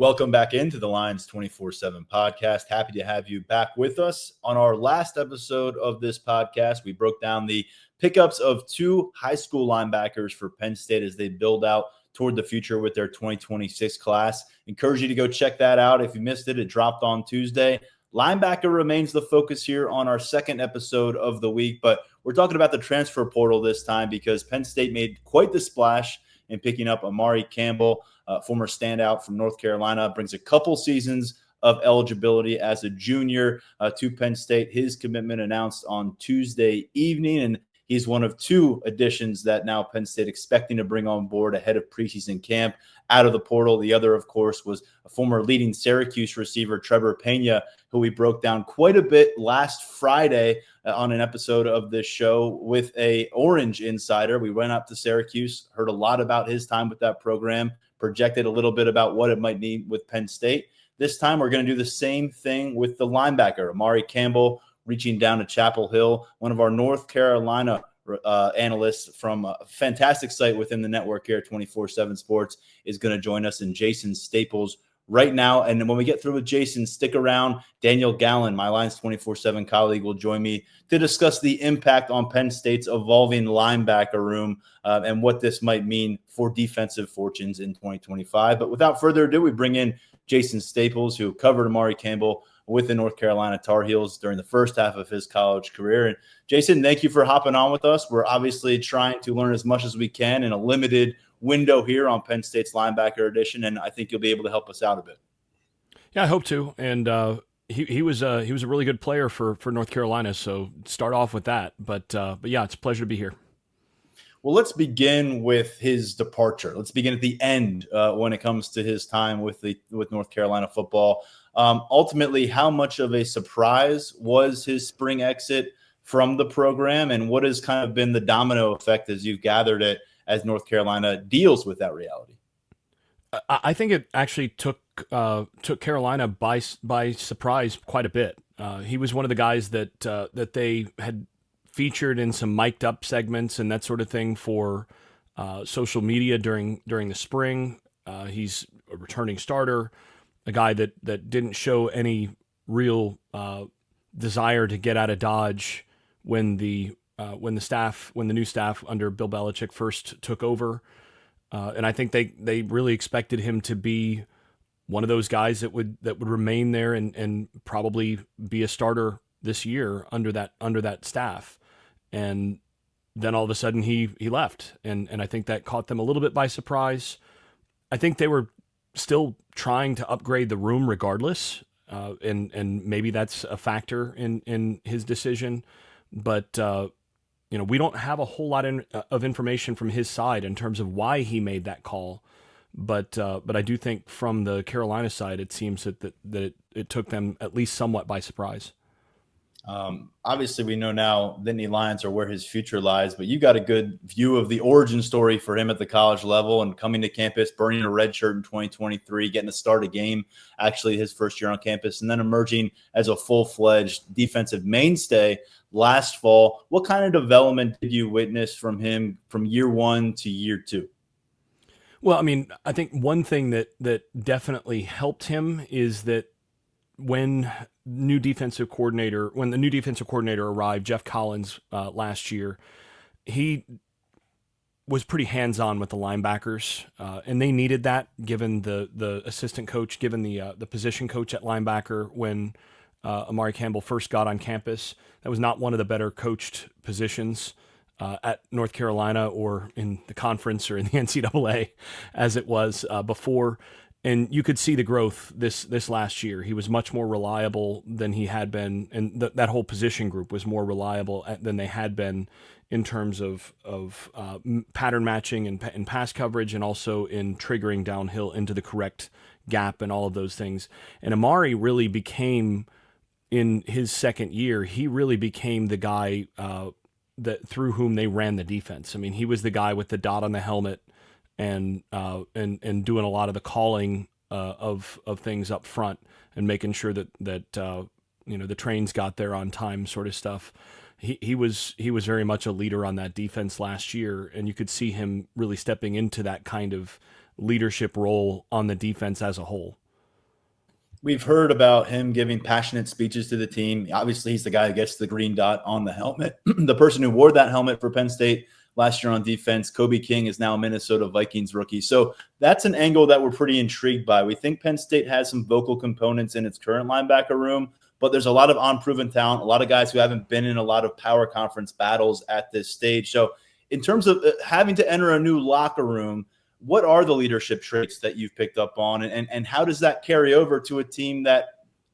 Welcome back into the Lions 24/7 podcast. Happy to have you back with us. On our last episode of this podcast, we broke down the pickups of two high school linebackers for Penn State as they build out toward the future with their 2026 class. Encourage you to go check that out. If you missed it, it dropped on Tuesday. Linebacker remains the focus here on our second episode of the week, but we're talking about the transfer portal this time because Penn State made quite the splash in picking up Amari Campbell, former standout from North Carolina, brings a couple seasons of eligibility as a junior to Penn State. His commitment announced on Tuesday evening, and he's one of two additions that now Penn State expecting to bring on board ahead of preseason camp out of the portal. The other, of course, was a former leading Syracuse receiver, Trevor Pena, who we broke down quite a bit last Friday on an episode of this show with a Orange insider. We went up to Syracuse, heard a lot about his time with that program, projected a little bit about what it might mean with Penn State. This time, we're going to do the same thing with the linebacker, Amari Campbell, reaching down to Chapel Hill, one of our North Carolina analysts from a fantastic site within the network here at 24/7 Sports is going to join us, and Jason Staples right now. And when we get through with Jason, stick around. Daniel Gallen, my Lions 24/7 colleague, will join me to discuss the impact on Penn State's evolving linebacker room and what this might mean for defensive fortunes in 2025. But without further ado, we bring in Jason Staples, who covered Amari Campbell with the North Carolina Tar Heels during the first half of his college career. And Jason, thank you for hopping on with us. We're obviously trying to learn as much as we can in a limited window here on Penn State's linebacker edition, and I think you'll be able to help us out a bit. Yeah, I hope to. And he was a really good player for North Carolina, so start off with that. But yeah, it's a pleasure to be here. Well, let's begin with his departure. Let's begin at the end when it comes to his time with North Carolina football. Ultimately, how much of a surprise was his spring exit from the program, and what has kind of been the domino effect as you've gathered it as North Carolina deals with that reality? I think it actually took Carolina by surprise quite a bit. He was one of the guys that they had featured in some mic'd up segments and that sort of thing for social media during the spring. He's a returning starter, a guy that didn't show any real desire to get out of Dodge when the new staff under Bill Belichick first took over, and I think they really expected him to be one of those guys that would remain there and probably be a starter this year under that staff, and then all of a sudden he left, and I think that caught them a little bit by surprise. I think they were still trying to upgrade the room regardless, and maybe that's a factor in his decision. But we don't have a whole lot of information from his side in terms of why he made that call. But I do think from the Carolina side, it seems that it took them at least somewhat by surprise. Obviously, we know now Nittany Lions are where his future lies, but you got a good view of the origin story for him at the college level and coming to campus, burning a red shirt in 2023, getting to start a game, actually his first year on campus, and then emerging as a full-fledged defensive mainstay last fall. What kind of development did you witness from him from year one to year two? Well, I mean, I think one thing that definitely helped him is that when the new defensive coordinator arrived, Jeff Collins, last year, he was pretty hands-on with the linebackers, and they needed that given the assistant coach, given the position coach at linebacker when Amari Campbell first got on campus. That was not one of the better coached positions at North Carolina or in the conference or in the NCAA as it was before. And you could see the growth this last year. He was much more reliable than he had been, and that whole position group was more reliable than they had been in terms of pattern matching and pass coverage, and also in triggering downhill into the correct gap and all of those things. And Amari really became, in his second year, he really became the guy that through whom they ran the defense. I mean, he was the guy with the dot on the helmet and doing a lot of the calling of things up front and making sure that the trains got there on time, sort of stuff. He was very much a leader on that defense last year, and you could see him really stepping into that kind of leadership role on the defense as a whole. We've heard about him giving passionate speeches to the team. Obviously, he's the guy who gets the green dot on the helmet. The person who wore that helmet for Penn State last year on defense, Kobe King, is now a Minnesota Vikings rookie. So that's an angle that we're pretty intrigued by. We think Penn State has some vocal components in its current linebacker room, but there's a lot of unproven talent, a lot of guys who haven't been in a lot of power conference battles at this stage. So in terms of having to enter a new locker room, what are the leadership traits that you've picked up on, and how does that carry over to a team that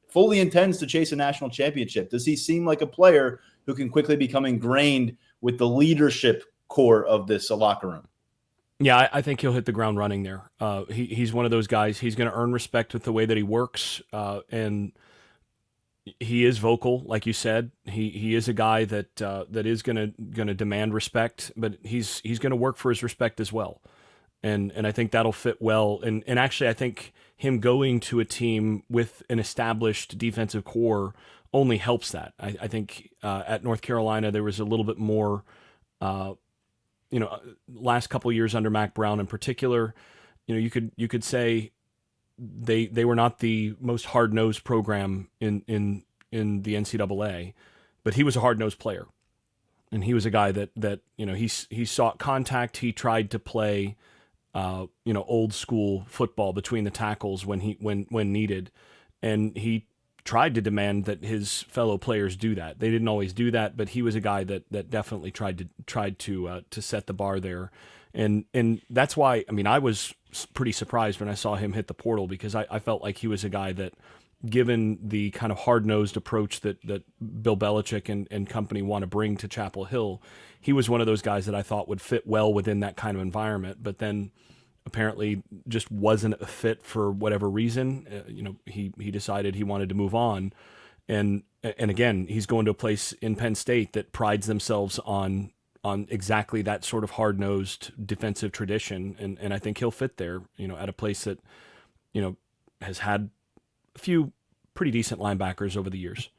fully intends to chase a national championship? Does he seem like a player who can quickly become ingrained with the leadership core of this locker room? Yeah, I think he'll hit the ground running there. He's one of those guys. He's going to earn respect with the way that he works, and he is vocal, like you said. He is a guy that is going to demand respect, but he's going to work for his respect as well. And I think that'll fit well. And actually, I think him going to a team with an established defensive core only helps that. I think at North Carolina, there was a little bit more, last couple of years under Mac Brown in particular, you could say they were not the most hard-nosed program in the NCAA, but he was a hard-nosed player. And he was a guy that he sought contact. He tried to play old school football between the tackles when needed. And he tried to demand that his fellow players do that. They didn't always do that, but he was a guy that definitely tried to set the bar there. And that's why, I was pretty surprised when I saw him hit the portal, because I felt like he was a guy that, given the kind of hard-nosed approach that Bill Belichick and company want to bring to Chapel Hill, he was one of those guys that I thought would fit well within that kind of environment, but then apparently just wasn't a fit for whatever reason. He decided he wanted to move on. And again, he's going to a place in Penn State that prides themselves on exactly that sort of hard-nosed defensive tradition. And I think he'll fit there, at a place that, has had a few pretty decent linebackers over the years.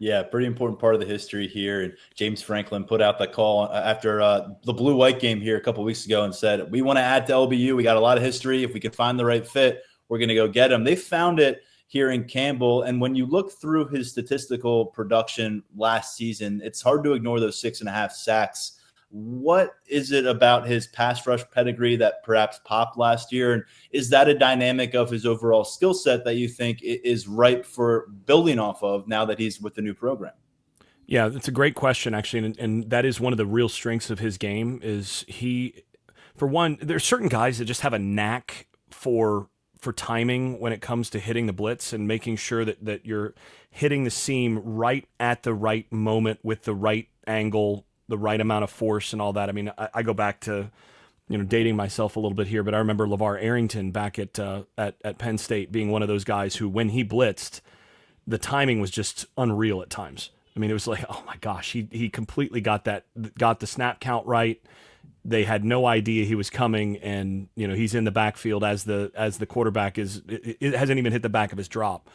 Yeah, pretty important part of the history here. And James Franklin put out that call after the blue-white game here a couple of weeks ago and said, we want to add to LBU. We got a lot of history. If we can find the right fit, we're going to go get him. They found it here in Campbell. And when you look through his statistical production last season, it's hard to ignore those 6.5 sacks. What is it about his pass rush pedigree that perhaps popped last year? And is that a dynamic of his overall skill set that you think is ripe for building off of now that he's with the new program? Yeah, that's a great question, actually. And that is one of the real strengths of his game is for one, there's certain guys that just have a knack for timing when it comes to hitting the blitz and making sure that you're hitting the seam right at the right moment with the right angle, the right amount of force and all that. I go back to, dating myself a little bit here, but I remember LeVar Arrington back at Penn State being one of those guys who, when he blitzed, the timing was just unreal at times. It was like, oh my gosh, he completely got the snap count right. They had no idea he was coming, and he's in the backfield as the quarterback it hasn't even hit the back of his drop.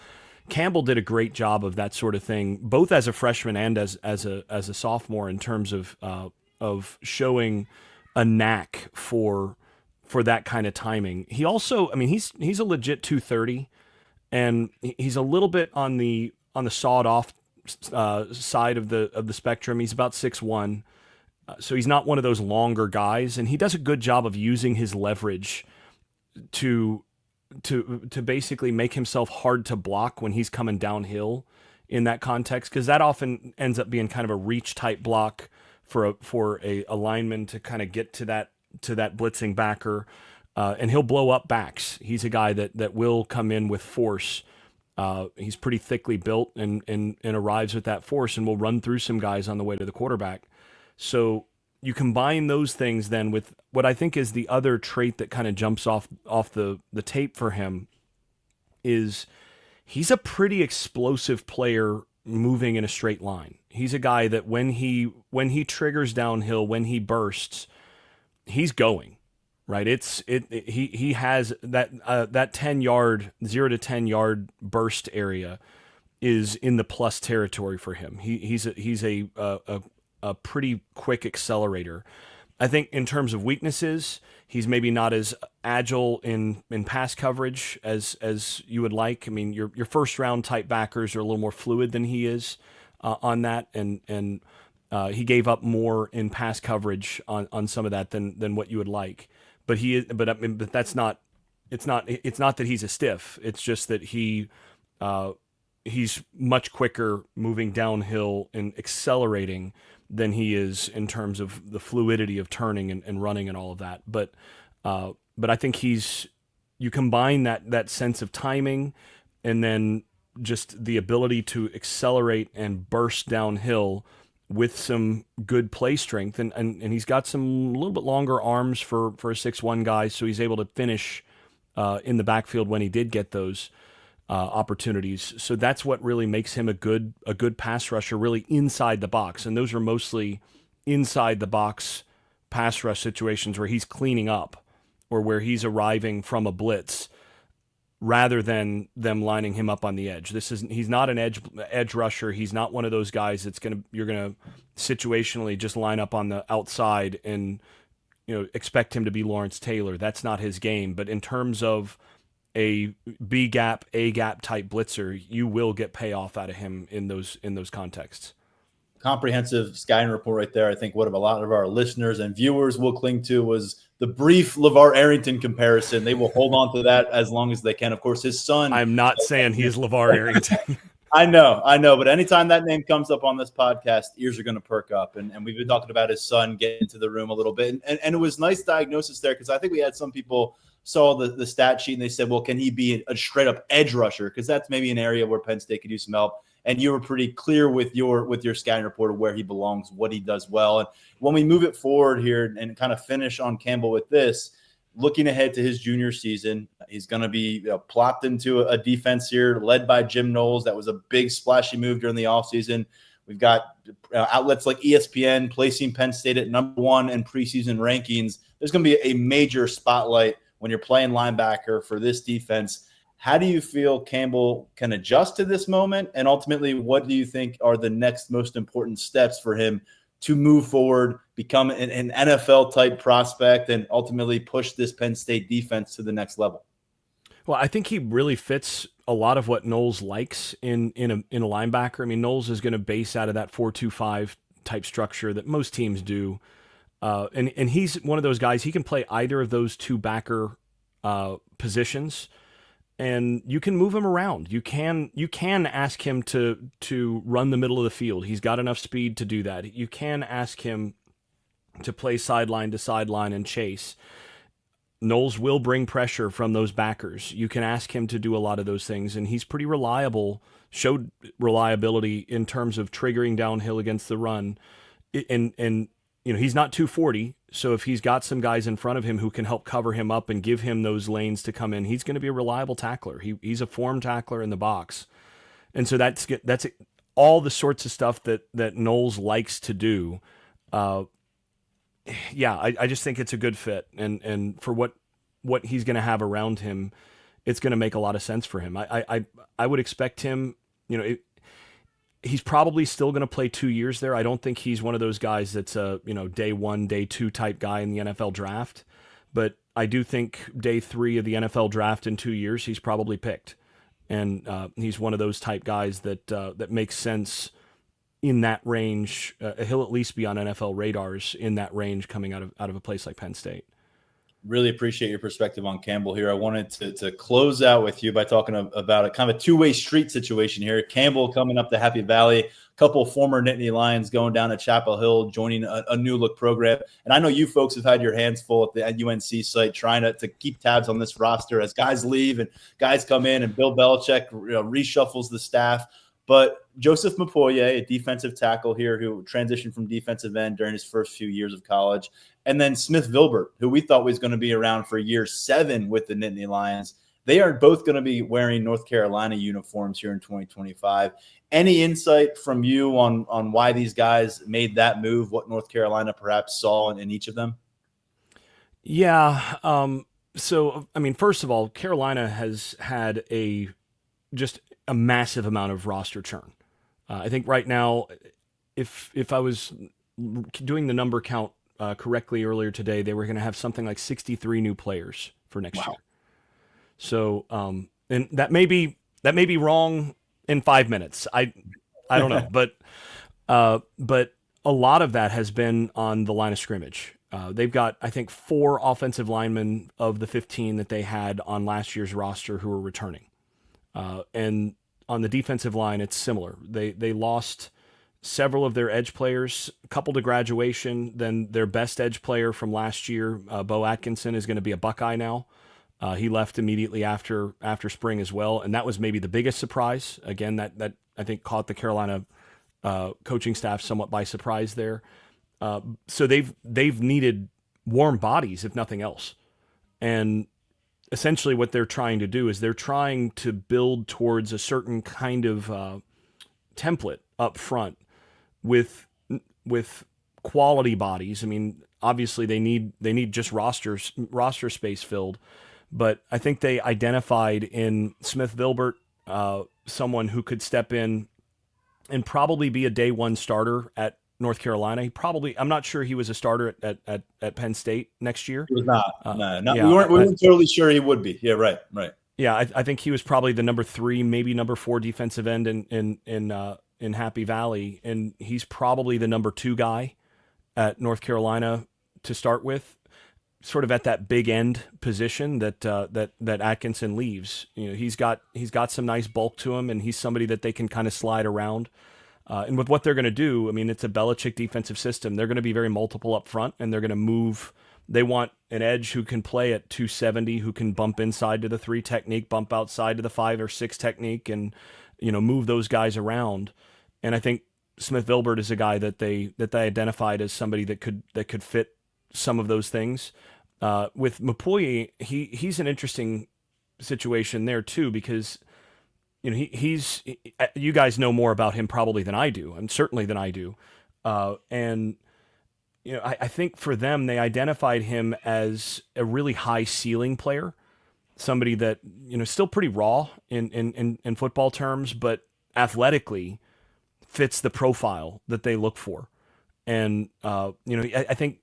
Campbell did a great job of that sort of thing, both as a freshman and as a sophomore, in terms of showing a knack for that kind of timing. He also, he's a legit 230, and he's a little bit on the sawed off side of the spectrum. He's about 6'1", so he's not one of those longer guys, and he does a good job of using his leverage to basically make himself hard to block when he's coming downhill in that context, because that often ends up being kind of a reach type block for a lineman to kind of get to that blitzing backer, and he'll blow up backs. He's a guy that will come in with force. He's pretty thickly built and arrives with that force, and will run through some guys on the way to the quarterback. So you combine those things then with what I think is the other trait that kind of jumps off the tape for him is he's a pretty explosive player moving in a straight line. He's a guy that when he triggers downhill, when he bursts, he's going, right? He has that 10-yard, 0 to 10-yard burst area is in the plus territory for him. He's a pretty quick accelerator. I think in terms of weaknesses, he's maybe not as agile in pass coverage as you would like. I mean, your first round type backers are a little more fluid than he is on that, and he gave up more in pass coverage on some of that than what you would like. But he is, but I mean, but that's not. It's not that he's a stiff. It's just that he's much quicker moving downhill and accelerating than he is in terms of the fluidity of turning and running and all of that. But I think you combine that sense of timing and then just the ability to accelerate and burst downhill with some good play strength. And he's got some a little bit longer arms for a 6'1" guy, so he's able to finish in the backfield when he did get those opportunities. So that's what really makes him a good pass rusher, really inside the box. And those are mostly inside the box pass rush situations where he's cleaning up or where he's arriving from a blitz rather than them lining him up on the edge. He's not an edge rusher. He's not one of those guys that's you're gonna situationally just line up on the outside and expect him to be Lawrence Taylor. That's not his game. But in terms of a B gap, A gap type blitzer, you will get payoff out of him in those contexts. Comprehensive scouting report right there. I think what a lot of our listeners and viewers will cling to was the brief LeVar Arrington comparison. They will hold on to that as long as they can. Of course, his son. I'm not saying he is LeVar Arrington. I know. But anytime that name comes up on this podcast, ears are going to perk up. And we've been talking about his son getting into the room a little bit. And it was nice diagnosis there because I think we had some people saw the stat sheet and they said, well, can he be a straight up edge rusher? Because that's maybe an area where Penn State could use some help. And you were pretty clear with your scouting report of where he belongs, what he does well. And when we move it forward here and kind of finish on Campbell with this, looking ahead to his junior season, he's going to be plopped into a defense here led by Jim Knowles. That was a big splashy move during the offseason. We've got outlets like ESPN placing Penn State at number 1 in preseason rankings. There's going to be a major spotlight when you're playing linebacker for this defense. How do you feel Campbell can adjust to this moment? And ultimately, what do you think are the next most important steps for him to move forward, become an NFL-type prospect, and ultimately push this Penn State defense to the next level? Well, I think he really fits a lot of what Knowles likes in a linebacker. I mean, Knowles is going to base out of that 4-2-5 type structure that most teams do. And he's one of those guys, he can play either of those two backer positions. And you can move him around. You can ask him to run the middle of the field. He's got enough speed to do that. You can ask him to play sideline to sideline and chase. Knowles will bring pressure from those backers. You can ask him to do a lot of those things, and he's pretty reliable, showed reliability in terms of triggering downhill against the run. And he's not 240, so if he's got some guys in front of him who can help cover him up and give him those lanes to come in, he's going to be a reliable tackler. He's a form tackler in the box. And so that's all the sorts of stuff that Knowles likes to do. I just think it's a good fit. And for what he's going to have around him, it's going to make a lot of sense for him. I would expect him, he's probably still going to play 2 years there. I don't think he's one of those guys that's a day 1, day 2 type guy in the NFL draft. But I do think day 3 of the NFL draft in 2 years, he's probably picked. And he's one of those type guys that makes sense in that range. He'll at least be on NFL radars in that range coming out of a place like Penn State. Really appreciate your perspective on Campbell here. I wanted to close out with you by talking about a kind of a two-way street situation here. Campbell coming up to Happy Valley, a couple of former Nittany Lions going down to Chapel Hill, joining a new look program. And I know you folks have had your hands full at the UNC site trying to keep tabs on this roster as guys leave and guys come in, and Bill Belichick reshuffles the staff. But Joseph Mapoye, a defensive tackle here who transitioned from defensive end during his first few years of college, and then Smith Vilbert, who we thought was going to be around for year 7 with the Nittany Lions. They are both going to be wearing North Carolina uniforms here in 2025. Any insight from you on why these guys made that move, what North Carolina perhaps saw in each of them? Yeah. So, I mean, first of all, Carolina has had just a massive amount of roster churn. I think right now, if I was doing the number count correctly earlier today, they were going to have something like 63 new players for next Wow. year. So, and that may be wrong in 5 minutes. I don't know, but a lot of that has been on the line of scrimmage. They've got, I think, 4 offensive linemen of the 15 that they had on last year's roster who are returning. And on the defensive line, it's similar. They lost several of their edge players, a couple to graduation. Then their best edge player from last year, Bo Atkinson, is going to be a Buckeye now. He left immediately after spring as well, and that was maybe the biggest surprise. Again, that I think caught the Carolina coaching staff somewhat by surprise there. So they've needed warm bodies, if nothing else. And essentially what they're trying to do is they're trying to build towards a certain kind of template up front with quality bodies. I mean, obviously they need just roster space filled, but I think they identified in Smith Vilbert someone who could step in and probably be a day one starter at North Carolina. I'm not sure he was a starter at Penn State next year. He was not. No, yeah, we weren't totally sure he would be. Yeah, right. Yeah, I think he was probably the number 3, maybe number 4 defensive end in Happy Valley, and he's probably the number 2 guy at North Carolina to start with, sort of at that big end position that Atkinson leaves. You know, he's got some nice bulk to him, and he's somebody that they can kind of slide around. And with what they're going to do, I mean, it's a Belichick defensive system. They're going to be very multiple up front, and they're going to move. They want an edge who can play at 270, who can bump inside to the 3 technique, bump outside to the 5 or 6 technique, and move those guys around. And I think Smith Vilbert is a guy that they identified as somebody that could fit some of those things. With Mapoye, he's an interesting situation there too, because he's you guys know more about him probably than I do, and certainly than I do. And I think for them, they identified him as a really high ceiling player, somebody that still pretty raw in football terms, but athletically fits the profile that they look for. And I think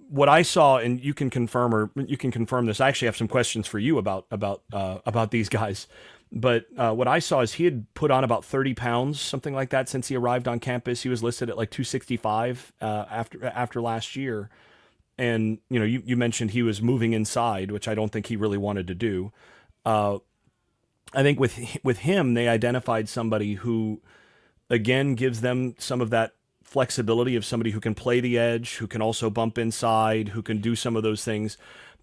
what I saw, and you can confirm this. I actually have some questions for you about these guys. But what I saw is he had put on about 30 pounds, something like that, since he arrived on campus. He was listed at like 265 after last year. And you mentioned he was moving inside, which I don't think he really wanted to do. I think with him, they identified somebody who, again, gives them some of that flexibility of somebody who can play the edge, who can also bump inside, who can do some of those things,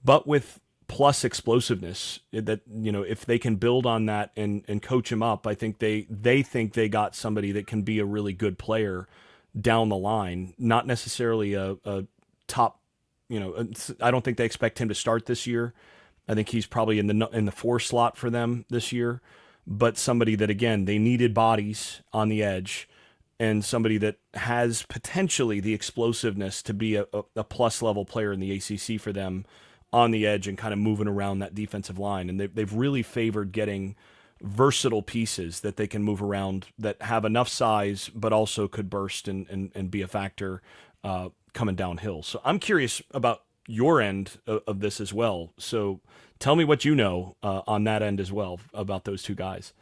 but with plus explosiveness. That if they can build on that and coach him up, I think they think they got somebody that can be a really good player down the line. Not necessarily a top. I don't think they expect him to start this year. I think he's probably in the 4 slot for them this year, but somebody that, again, they needed bodies on the edge, and somebody that has potentially the explosiveness to be a plus level player in the ACC for them on the edge and kind of moving around that defensive line. And they've really favored getting versatile pieces that they can move around, that have enough size, but also could burst and be a factor coming downhill. So I'm curious about your end of this as well. So tell me what you know on that end as well about those 2 guys.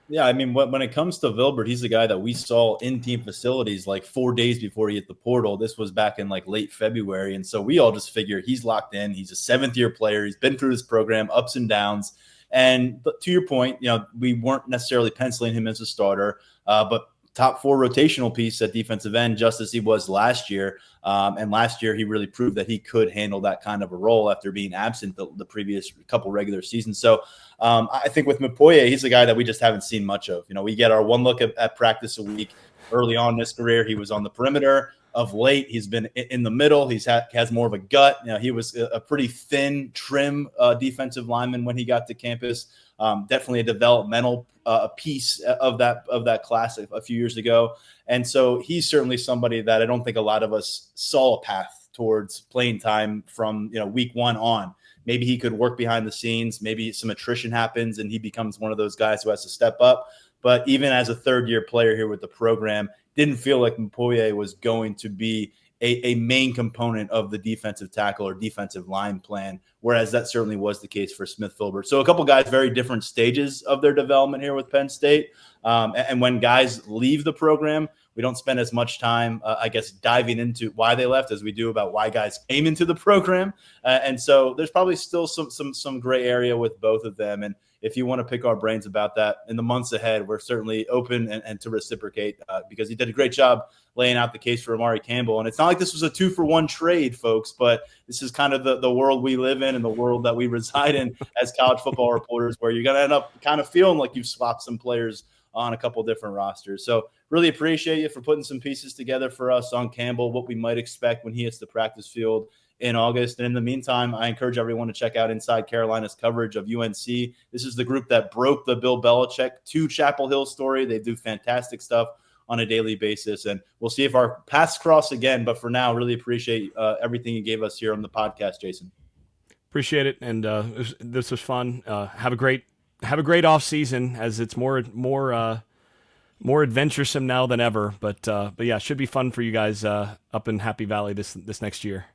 Yeah, I mean, when it comes to Vilbert, he's the guy that we saw in team facilities like 4 days before he hit the portal. This was back in like late February. And so we all just figure he's locked in. He's a 7th-year player. He's been through this program, ups and downs. But to your point, we weren't necessarily penciling him as a starter, but top 4 rotational piece at defensive end, just as he was last year. And last year, he really proved that he could handle that kind of a role after being absent the previous couple regular seasons. So I think with Mapoye, he's a guy that we just haven't seen much of. We get our one look at practice a week. Early on in his career, he was on the perimeter. Of late, he's been in the middle. Has more of a gut. He was a pretty thin, trim defensive lineman when he got to campus. Definitely a developmental piece of that class a few years ago. And so he's certainly somebody that I don't think a lot of us saw a path towards playing time from week 1 on. Maybe he could work behind the scenes. Maybe some attrition happens and he becomes one of those guys who has to step up. But even as a 3rd-year player here with the program, didn't feel like Mapoye was going to be a main component of the defensive tackle or defensive line plan, whereas that certainly was the case for Smith Filbert. So a couple guys, very different stages of their development here with Penn State. And when guys leave the program, we don't spend as much time, I guess, diving into why they left as we do about why guys came into the program. And so there's probably still some gray area with both of them. And if you want to pick our brains about that in the months ahead, we're certainly open and to reciprocate because he did a great job laying out the case for Amari Campbell. And it's not like this was a 2-for-1 trade, folks, but this is kind of the world we live in and the world that we reside in as college football reporters, where you're going to end up kind of feeling like you've swapped some players on a couple different rosters. So really appreciate you for putting some pieces together for us on Campbell, what we might expect when he hits the practice field in August. And in the meantime, I encourage everyone to check out Inside Carolina's coverage of UNC. This is the group that broke the Bill Belichick to Chapel Hill story. They do fantastic stuff on a daily basis, and we'll see if our paths cross again. But for now, really appreciate everything you gave us here on the podcast, Jason. Appreciate it, and this was fun. Have a great off season, as it's more adventuresome now than ever. But yeah, it should be fun for you guys up in Happy Valley this next year.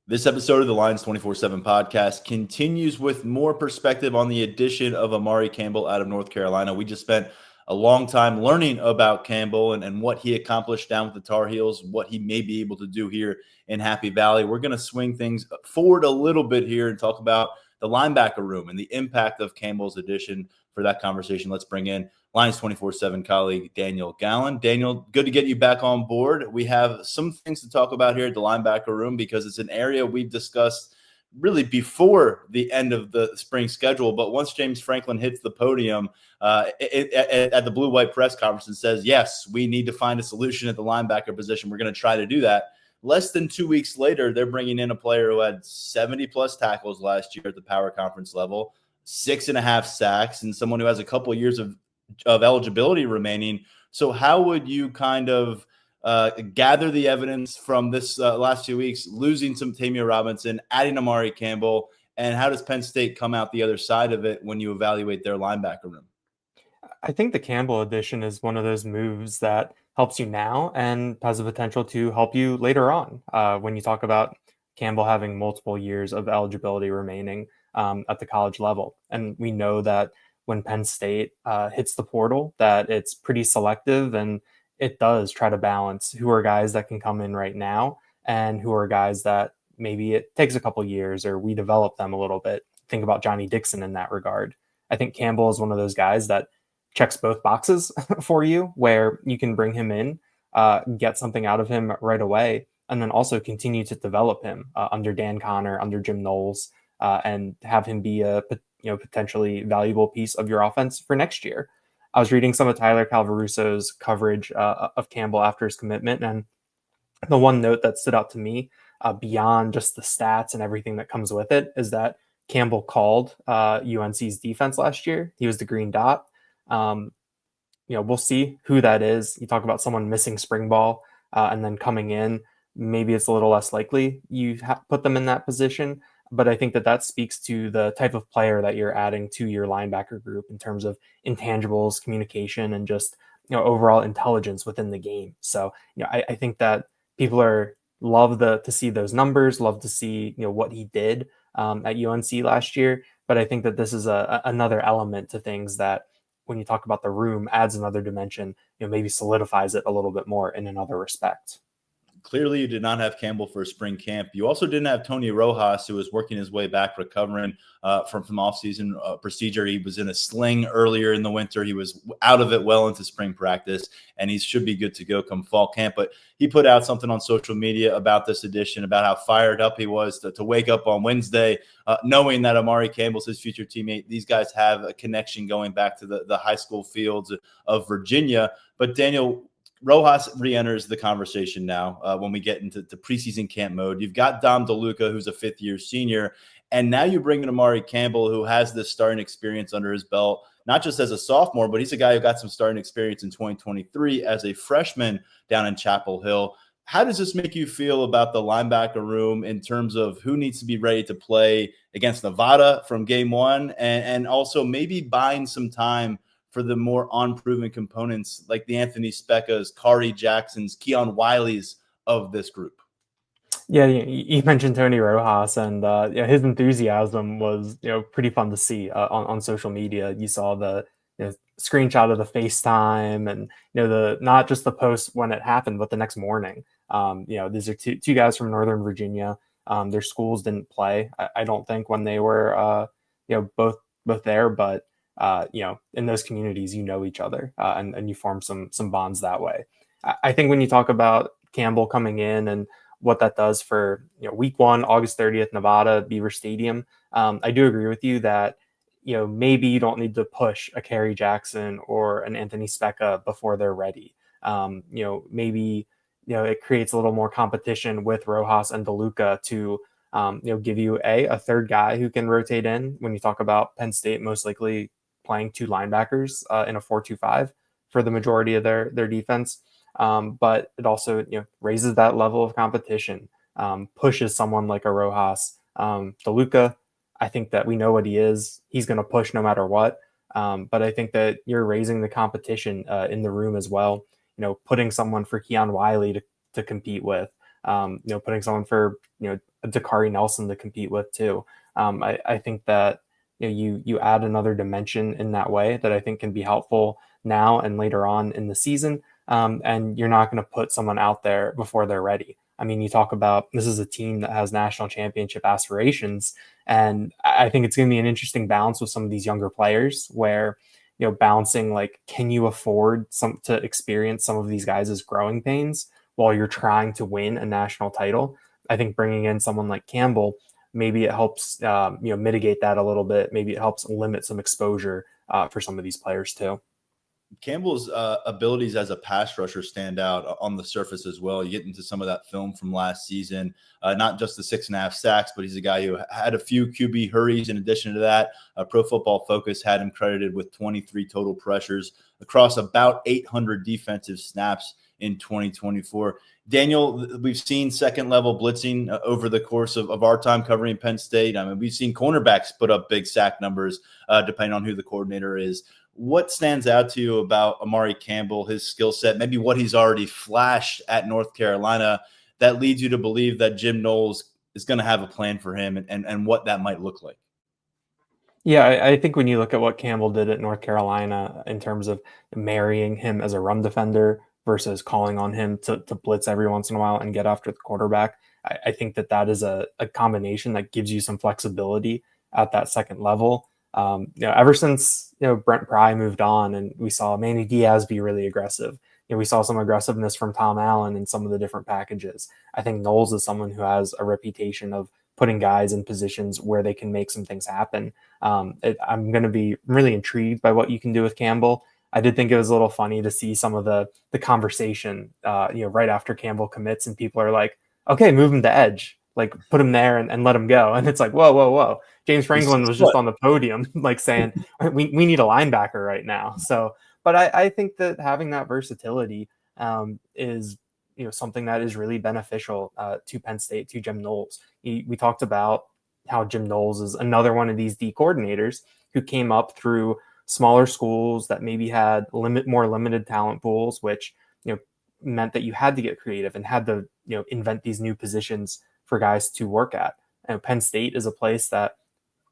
This episode of the Lions 24/7 podcast continues with more perspective on the addition of Amari Campbell out of North Carolina. We just spent a long time learning about Campbell and what he accomplished down with the Tar Heels, what he may be able to do here in Happy Valley. We're going to swing things forward a little bit here and talk about the linebacker room and the impact of Campbell's addition. For that conversation, let's bring in Lions 24/7 colleague Daniel Gallen. Daniel, good to get you back on board. We have some things to talk about here at the linebacker room because it's an area we've discussed really before the end of the spring schedule. But once James Franklin hits the podium at the Blue-White press conference and says, yes, we need to find a solution at the linebacker position, we're going to try to do that. Less than 2 weeks later, they're bringing in a player who had 70-plus tackles last year at the power conference level, 6.5 sacks, and someone who has a couple of years of eligibility remaining. So how would you kind of gather the evidence from this last few weeks, losing some Tamir Robinson, adding Amari Campbell, and how does Penn State come out the other side of it when you evaluate their linebacker room? I think the Campbell addition is one of those moves that helps you now and has the potential to help you later on. When you talk about Campbell having multiple years of eligibility remaining at the college level. And we know that when Penn State hits the portal, that it's pretty selective, and it does try to balance who are guys that can come in right now and who are guys that maybe it takes a couple years or we develop them a little bit. Think about Johnny Dixon in that regard. I think Campbell is one of those guys that checks both boxes for you, where you can bring him in, get something out of him right away, and then also continue to develop him under Dan Connor, under Jim Knowles, and have him be a potentially valuable piece of your offense for next year. I was reading some of Tyler Calvarusso's coverage of Campbell after his commitment, and the one note that stood out to me beyond just the stats and everything that comes with it is that Campbell called UNC's defense last year. He was the green dot. We'll see who that is. You talk about someone missing spring ball and then coming in. Maybe it's a little less likely you put them in that position. But I think that speaks to the type of player that you're adding to your linebacker group in terms of intangibles, communication, and just overall intelligence within the game. So I think that people love to see those numbers, love to see what he did at UNC last year. But I think that this is another element to things that, when you talk about the room, adds another dimension. Maybe solidifies it a little bit more in another respect. Clearly, you did not have Campbell for spring camp. You also didn't have Tony Rojas, who was working his way back, recovering from offseason procedure. He was in a sling earlier in the winter. He was out of it well into spring practice, and he should be good to go come fall camp. But he put out something on social media about this edition, about how fired up he was to wake up on Wednesday, knowing that Amari Campbell's his future teammate. These guys have a connection going back to the high school fields of Virginia. But Daniel, Rojas re-enters the conversation now when we get into preseason camp mode. You've got Dom DeLuca, who's a fifth-year senior, and now you bring in Amari Campbell, who has this starting experience under his belt, not just as a sophomore, but he's a guy who got some starting experience in 2023 as a freshman down in Chapel Hill. How does this make you feel about the linebacker room in terms of who needs to be ready to play against Nevada from game one, and also maybe buying some time for the more unproven components like the Anthony Speckas, Kari Jacksons, Keon Wiley's of this group? Yeah, you mentioned Tony Rojas, and yeah, his enthusiasm was pretty fun to see on social media. You saw the screenshot of the FaceTime, and the not just the post when it happened, but the next morning. These are two guys from Northern Virginia. Their schools didn't play, I don't think, when they were both there, but in those communities, each other, and you form some bonds that way. I think when you talk about Campbell coming in and what that does for week 1, August 30th, Nevada, Beaver Stadium. I do agree with you that maybe you don't need to push a Kerry Jackson or an Anthony Specca before they're ready. Maybe it creates a little more competition with Rojas and DeLuca to give you a third guy who can rotate in. When you talk about Penn State most likely playing 2 linebackers in a 4-2-5 for the majority of their defense. But it also raises that level of competition, pushes someone like a Rojas. DeLuca, I think that we know what he is. He's going to push no matter what. But I think that you're raising the competition in the room as well. Putting someone for Keon Wiley to compete with. Putting someone for Dakari Nelson to compete with too. I think that you add another dimension in that way that I think can be helpful now and later on in the season. And you're not going to put someone out there before they're ready. I mean, you talk about this is a team that has national championship aspirations, and I think it's going to be an interesting balance with some of these younger players where, balancing like, can you afford to experience some of these guys' growing pains while you're trying to win a national title? I think bringing in someone like Campbell, maybe it helps, mitigate that a little bit. Maybe it helps limit some exposure for some of these players too. Campbell's abilities as a pass rusher stand out on the surface as well. You get into some of that film from last season, not just the 6.5 sacks, but he's a guy who had a few QB hurries. In addition to that, Pro Football Focus had him credited with 23 total pressures across about 800 defensive snaps in 2024. Daniel, we've seen second-level blitzing over the course of our time covering Penn State. I mean, we've seen cornerbacks put up big sack numbers depending on who the coordinator is. What stands out to you about Amari Campbell, his skill set, maybe what he's already flashed at North Carolina that leads you to believe that Jim Knowles is going to have a plan for him and what that might look like? Yeah, I think when you look at what Campbell did at North Carolina in terms of marrying him as a run defender versus calling on him to blitz every once in a while and get after the quarterback, I think that is a combination that gives you some flexibility at that second level. Ever since Brent Pry moved on and we saw Manny Diaz be really aggressive, we saw some aggressiveness from Tom Allen in some of the different packages. I think Knowles is someone who has a reputation of putting guys in positions where they can make some things happen. I'm going to be really intrigued by what you can do with Campbell. I did think it was a little funny to see some of the conversation, right after Campbell commits, and people are like, "Okay, move him to edge, like put him there and let him go." And it's like, whoa. James Franklin was just on the podium, like saying, "We need a linebacker right now." So, but I think that having that versatility is something that is really beneficial to Penn State, to Jim Knowles. We talked about how Jim Knowles is another one of these D coordinators who came up through smaller schools that maybe had more limited talent pools, which meant that you had to get creative and had to invent these new positions for guys to work at. And Penn State is a place that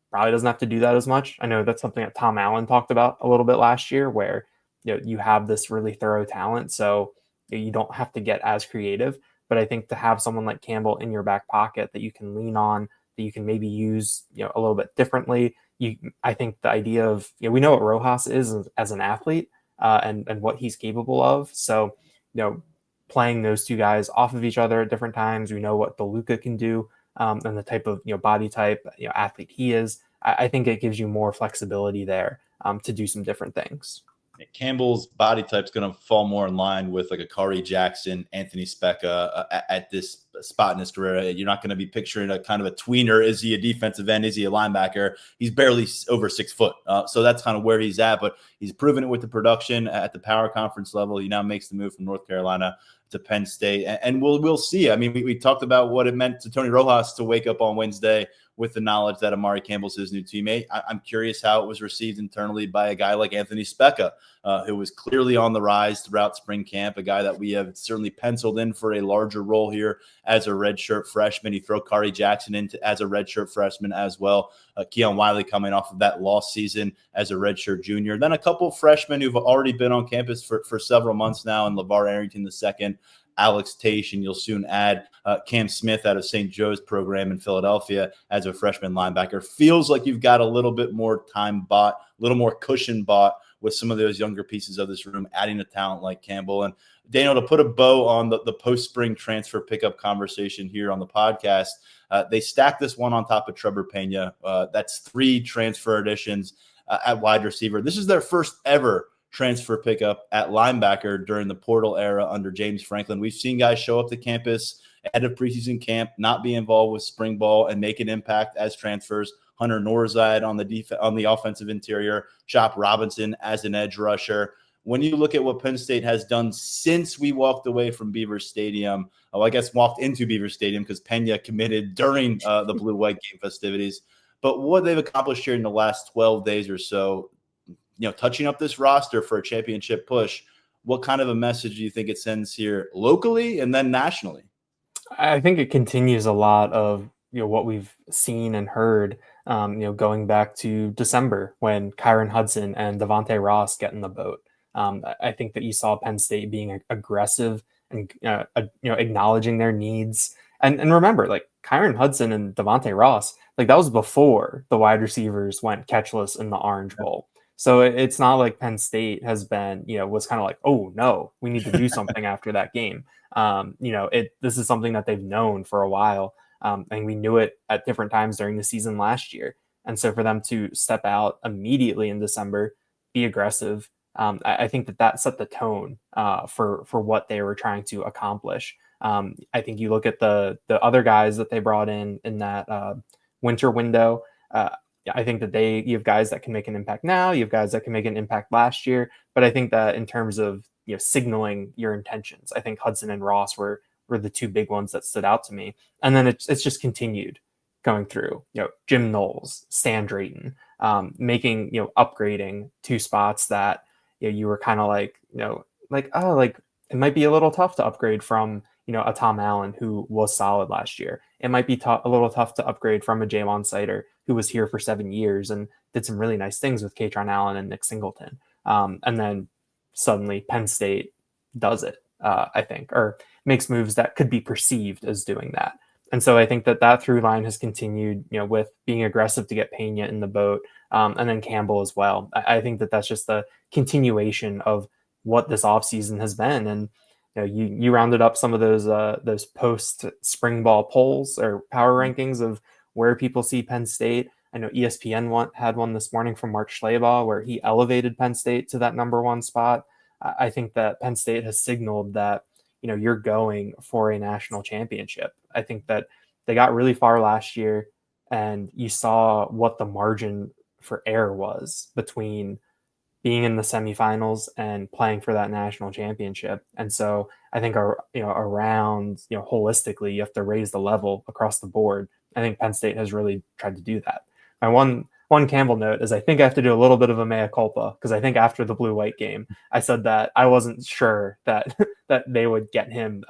probably doesn't have to do that as much. I know that's something that Tom Allen talked about a little bit last year, where you have this really thorough talent, so you don't have to get as creative. But I think to have someone like Campbell in your back pocket that you can lean on, that you can maybe use a little bit differently. I think the idea of we know what Rojas is as an athlete and what he's capable of. So playing those two guys off of each other at different times, we know what DeLuca can do and the type of body type athlete he is. I think it gives you more flexibility there to do some different things. Campbell's body type is going to fall more in line with like a Kari Jackson, Anthony Specca at this spot in his career. You're not going to be picturing a kind of a tweener. Is he a defensive end? Is he a linebacker? He's barely over 6 foot. So that's kind of where he's at, but he's proven it with the production at the power conference level. He now makes the move from North Carolina to Penn State. And we'll see. I mean, we talked about what it meant to Tony Rojas to wake up on Wednesday with the knowledge that Amari Campbell's his new teammate. I'm curious how it was received internally by a guy like Anthony Specca, who was clearly on the rise throughout spring camp, a guy that we have certainly penciled in for a larger role here as a redshirt freshman. You throw Kari Jackson into as a redshirt freshman as well. Keon Wiley coming off of that lost season as a redshirt junior. Then a couple freshmen who've already been on campus for several months now, and LeVar Arrington II, Alex Tate, and you'll soon add Cam Smith out of St. Joe's program in Philadelphia as a freshman linebacker. Feels like you've got a little bit more time bought, a little more cushion bought with some of those younger pieces of this room, adding a talent like Campbell. And Daniel, to put a bow on the post-spring transfer pickup conversation here on the podcast, they stacked this one on top of Trevor Pena. That's 3 transfer additions at wide receiver. This is their first ever transfer pickup at linebacker during the portal era under James Franklin. We've seen guys show up to campus ahead of preseason camp, not be involved with spring ball, and make an impact as transfers. Hunter Norzad on the offensive interior, Chop Robinson as an edge rusher. When you look at what Penn State has done since we walked away from Beaver Stadium, I guess walked into Beaver Stadium because Pena committed during the blue-white game festivities, but what they've accomplished here in the last 12 days or so, touching up this roster for a championship push, what kind of a message do you think it sends here locally and then nationally? I think it continues a lot of what we've seen and heard, going back to December when Kyron Hudson and Devontae Ross get in the boat. I think that you saw Penn State being aggressive and acknowledging their needs. And remember, like Kyron Hudson and Devontae Ross, like that was before the wide receivers went catchless in the Orange Bowl. So it's not like Penn State has been, was kind of like, oh no, we need to do something after that game. This is something that they've known for a while. And we knew it at different times during the season last year. And so for them to step out immediately in December, be aggressive, I think that set the tone for what they were trying to accomplish. I think you look at the other guys that they brought in that winter window. I think that you have guys that can make an impact now. You have guys that can make an impact last year. But I think that in terms of signaling your intentions, I think Hudson and Ross were the 2 big ones that stood out to me. And then it's just continued going through. Jim Knowles, Stan Drayton, making upgrading 2 spots that you were kind of like it might be a little tough to upgrade from a Tom Allen who was solid last year. It might be a little tough to upgrade from a Jaylon Sider who was here for 7 years and did some really nice things with Katron Allen and Nick Singleton. And then suddenly Penn State does it, I think, or makes moves that could be perceived as doing that. And so I think that through line has continued, with being aggressive to get Pena in the boat, and then Campbell as well. I think that's just the continuation of what this offseason has been. And you rounded up some of those post spring ball polls or power rankings of where people see Penn State. I know ESPN had one this morning from Mark Schlabach where he elevated Penn State to that number 1 spot. I think that Penn State has signaled that you're going for a national championship. I think that they got really far last year, and you saw what the margin for error was between being in the semifinals and playing for that national championship. And so I think around holistically, you have to raise the level across the board. I think Penn State has really tried to do that. My one Campbell note is I think I have to do a little bit of a mea culpa, because I think after the blue-white game, I said that I wasn't sure that they would get him,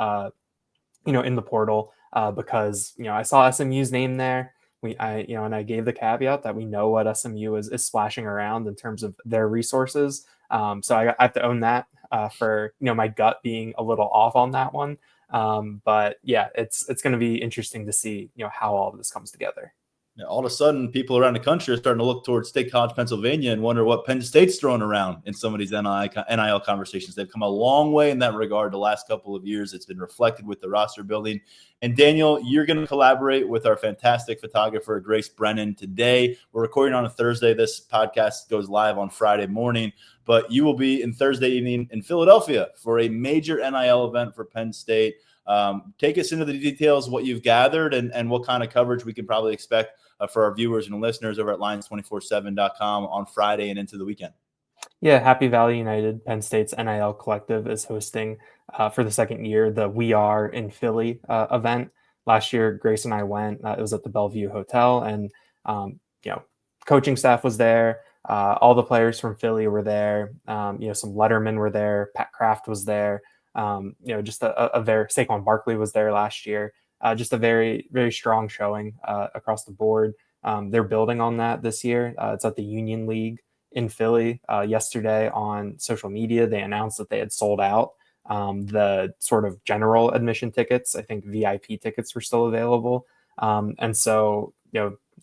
in the portal, because I saw SMU's name there. And I gave the caveat that we know what SMU is splashing around in terms of their resources. So I have to own that for my gut being a little off on that one. But yeah, it's going to be interesting to see how all of this comes together. All of a sudden, people around the country are starting to look towards State College, Pennsylvania, and wonder what Penn State's throwing around in some of these NIL conversations. They've come a long way in that regard the last couple of years. It's been reflected with the roster building. And Daniel, you're going to collaborate with our fantastic photographer, Grace Brennan, today. We're recording on a Thursday. This podcast goes live on Friday morning, but you will be in Thursday evening in Philadelphia for a major NIL event for Penn State. Take us into the details, what you've gathered, and what kind of coverage we can probably expect for our viewers and listeners over at Lions247.com on Friday and into the weekend. Yeah, Happy Valley United, Penn State's NIL Collective, is hosting for the second year the We Are in Philly event. Last year, Grace and I went. It was at the Bellevue Hotel, and coaching staff was there. All the players from Philly were there. Some Lettermen were there. Pat Kraft was there. Just a very Saquon Barkley was there last year. just a very, very strong showing across the board. They're building on that this year. It's at the Union League in Philly. Yesterday on social media, they announced that they had sold out the sort of general admission tickets. I think VIP tickets were still available. And so,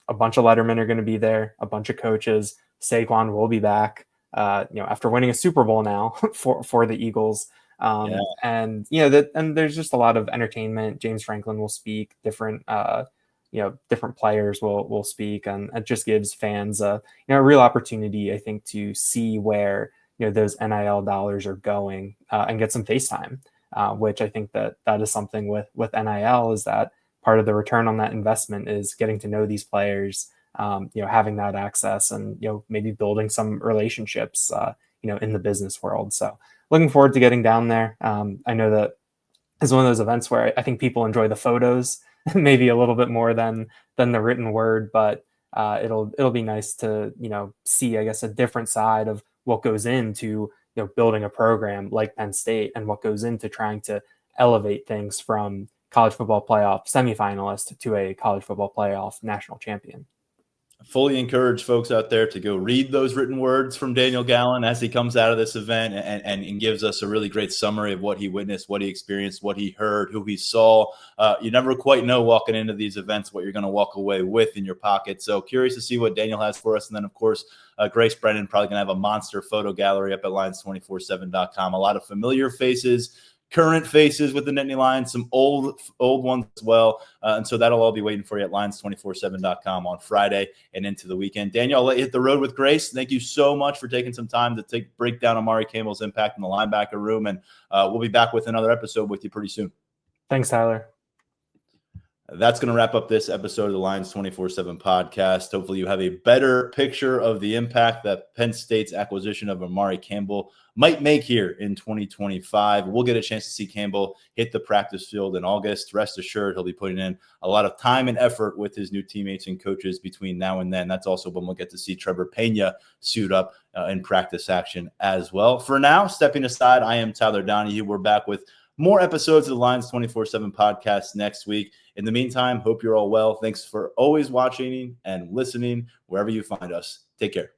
a bunch of lettermen are going to be there, a bunch of coaches. Saquon will be back, after winning a Super Bowl now for the Eagles. And there's just a lot of entertainment. James Franklin will speak. Different players will speak, and it just gives fans a real opportunity, I think, to see where those NIL dollars are going and get some face time, which I think that is something with NIL, is that part of the return on that investment is getting to know these players, having that access, and maybe building some relationships in the business world. So looking forward to getting down there. I know that is one of those events where I think people enjoy the photos maybe a little bit more than the written word, but it'll be nice to see, I guess, a different side of what goes into building a program like Penn State, and what goes into trying to elevate things from college football playoff semifinalist to a college football playoff national champion. Fully encourage folks out there to go read those written words from Daniel Gallen as he comes out of this event and gives us a really great summary of what he witnessed, what he experienced, what he heard, who he saw. You never quite know walking into these events what you're going to walk away with in your pocket. So curious to see what Daniel has for us. And then, of course, Grace Brennan probably going to have a monster photo gallery up at Lions247.com. A lot of familiar faces, current faces with the Nittany Lions, some old ones as well. And so that'll all be waiting for you at Lions247.com on Friday and into the weekend. Daniel, I'll let you hit the road with Grace. Thank you so much for taking some time to break down Amari Campbell's impact in the linebacker room. And we'll be back with another episode with you pretty soon. Thanks, Tyler. That's going to wrap up this episode of the Lions 24/7 podcast. Hopefully you have a better picture of the impact that Penn State's acquisition of Amari Campbell might make here in 2025. We'll get a chance to see Campbell hit the practice field in August. Rest assured, he'll be putting in a lot of time and effort with his new teammates and coaches between now and then. That's also when we'll get to see Trevor Pena suit up in practice action as well. For now, stepping aside, I am Tyler Donahue. We're back with more episodes of the Lions 24/7 podcast next week. In the meantime, hope you're all well. Thanks for always watching and listening wherever you find us. Take care.